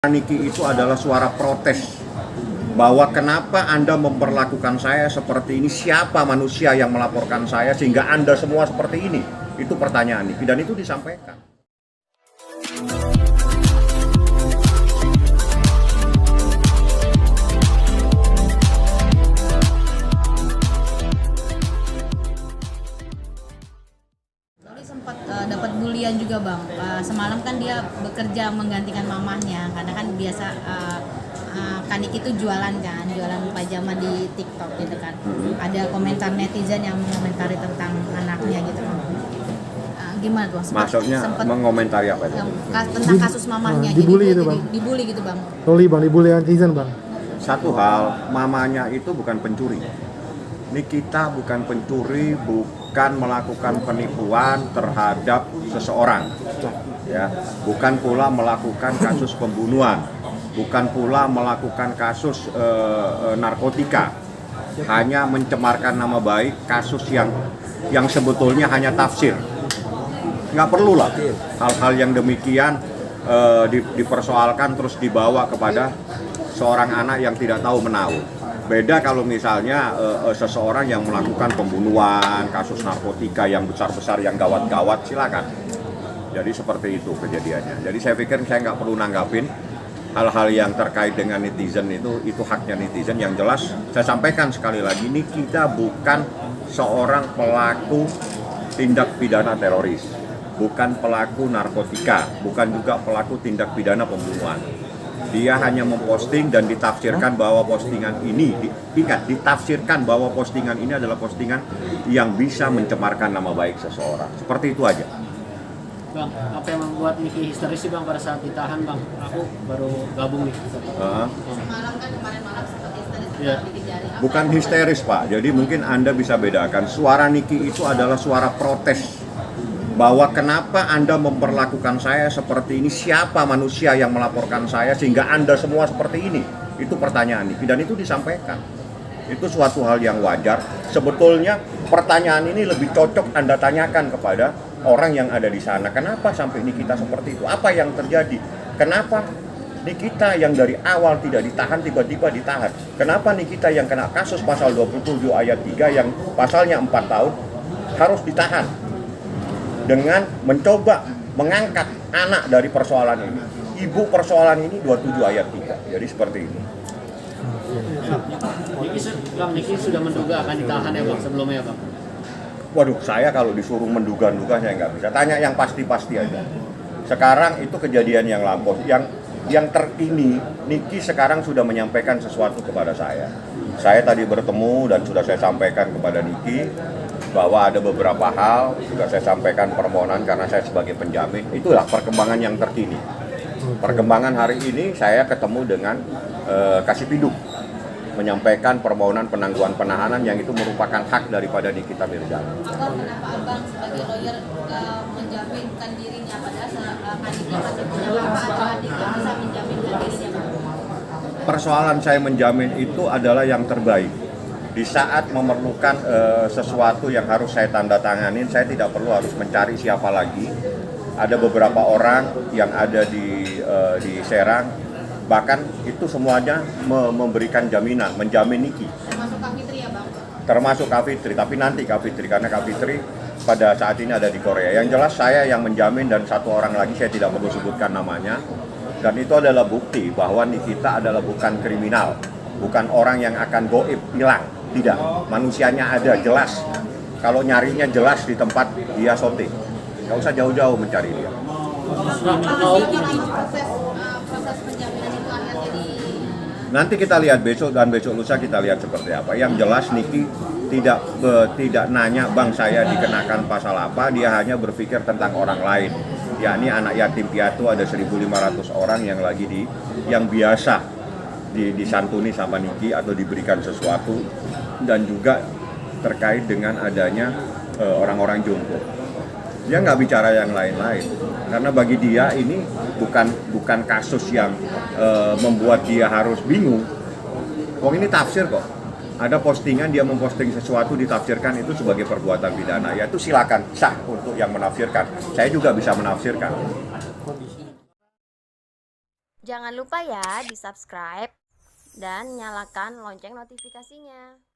Niki itu adalah suara protes bahwa kenapa Anda memperlakukan saya seperti ini, siapa manusia yang melaporkan saya sehingga Anda semua seperti ini. Itu pertanyaan Niki dan itu disampaikan. Sempat dapat bulian juga bang. Semalam kan dia bekerja menggantikan mamahnya karena kan biasa Kanik itu jualan pajama di TikTok gitu kan. Ada komentar netizen yang mengomentari tentang anaknya gitu bang. Gimana tuh? Maksudnya mengomentari apa itu? Tentang kasus mamahnya. Dibully itu bang. Dibully gitu bang. Dibully netizen bang. Satu hal, mamanya itu bukan pencuri. Nikita bukan pencuri, bukan melakukan penipuan terhadap seseorang, ya, bukan pula melakukan kasus pembunuhan, bukan pula melakukan kasus narkotika, hanya mencemarkan nama baik, kasus yang sebetulnya hanya tafsir. Nggak perlulah hal-hal yang demikian dipersoalkan terus dibawa kepada seorang anak yang tidak tahu menahu. Beda kalau misalnya seseorang yang melakukan pembunuhan, kasus narkotika yang besar-besar, yang gawat-gawat, silakan. Jadi seperti itu kejadiannya. Jadi saya pikir saya nggak perlu nanggapin hal-hal yang terkait dengan netizen itu haknya netizen. Yang jelas saya sampaikan sekali lagi, ini kita bukan seorang pelaku tindak pidana teroris, bukan pelaku narkotika, bukan juga pelaku tindak pidana pembunuhan. Dia hanya memposting dan ditafsirkan bahwa postingan ini, ditafsirkan bahwa postingan ini adalah postingan yang bisa mencemarkan nama baik seseorang. Seperti itu aja. Bang, apa yang membuat Niki histeris sih bang pada saat ditahan bang? Aku baru gabung nih. Semalam kan kemarin malam sempat histeris dikejar. Bukan histeris Pak, jadi mungkin Anda bisa bedakan. Suara Niki itu adalah suara protes bahwa kenapa Anda memperlakukan saya seperti ini, siapa manusia yang melaporkan saya sehingga Anda semua seperti ini. Itu pertanyaan Niki dan itu disampaikan. Itu suatu hal yang wajar. Sebetulnya pertanyaan ini lebih cocok Anda tanyakan kepada orang yang ada di sana. Kenapa sampai Nikita seperti itu? Apa yang terjadi? Kenapa Nikita yang dari awal tidak ditahan tiba-tiba ditahan? Kenapa Nikita yang kena kasus pasal 27 ayat 3 yang pasalnya 4 tahun harus ditahan? Dengan mencoba mengangkat anak dari persoalan ini. Ibu persoalan ini 27 ayat 3. Jadi seperti ini. Niki sudah menduga akan ditahan ya bang sebelumnya bang? Waduh, saya kalau disuruh menduga-duga saya nggak bisa. Tanya yang pasti-pasti aja. Sekarang itu kejadian yang lampau. Yang terkini, Niki sekarang sudah menyampaikan sesuatu kepada saya. Saya tadi bertemu dan sudah saya sampaikan kepada Niki bahwa ada beberapa hal, sudah saya sampaikan permohonan karena saya sebagai penjamin. Itulah perkembangan yang terkini. Perkembangan hari ini saya ketemu dengan Kasipidum, menyampaikan permohonan penangguhan penahanan yang itu merupakan hak daripada Nikita Mirzani. Kenapa abang sebagai lawyer menjaminkan dirinya padahal Kaniknya masih punya bapak atau adik yang bisa menjaminkan dirinya? Persoalan saya menjamin itu adalah yang terbaik. Di saat memerlukan sesuatu yang harus saya tanda tanganin, saya tidak perlu harus mencari siapa lagi. Ada beberapa orang yang ada di Serang, bahkan itu semuanya memberikan jaminan, menjamin Niki. Termasuk Kak Fitri ya bang? Termasuk Kak Fitri, tapi nanti Kak Fitri, karena Kak Fitri pada saat ini ada di Korea. Yang jelas saya yang menjamin dan satu orang lagi saya tidak perlu sebutkan namanya. Dan itu adalah bukti bahwa Nikita adalah bukan kriminal, bukan orang yang akan goib, hilang. Tidak, manusianya ada, jelas. Kalau nyarinya jelas di tempat dia syuting. Nggak usah jauh-jauh mencari dia. Proses penjaminan itu akan jadi... Nanti kita lihat besok dan besok lusa kita lihat seperti apa. Yang jelas Niki tidak nanya bang saya dikenakan pasal apa, dia hanya berpikir tentang orang lain. Yakni anak yatim piatu ada 1.500 orang yang lagi yang biasa disantuni sama Niki atau diberikan sesuatu, dan juga terkait dengan adanya orang-orang jompo. Dia nggak bicara yang lain-lain karena bagi dia ini bukan kasus yang membuat dia harus bingung. Wong ini tafsir kok. Ada postingan dia memposting sesuatu ditafsirkan itu sebagai perbuatan pidana, ya itu silakan sah untuk yang menafsirkan. Saya juga bisa menafsirkan. Jangan lupa ya di subscribe dan nyalakan lonceng notifikasinya.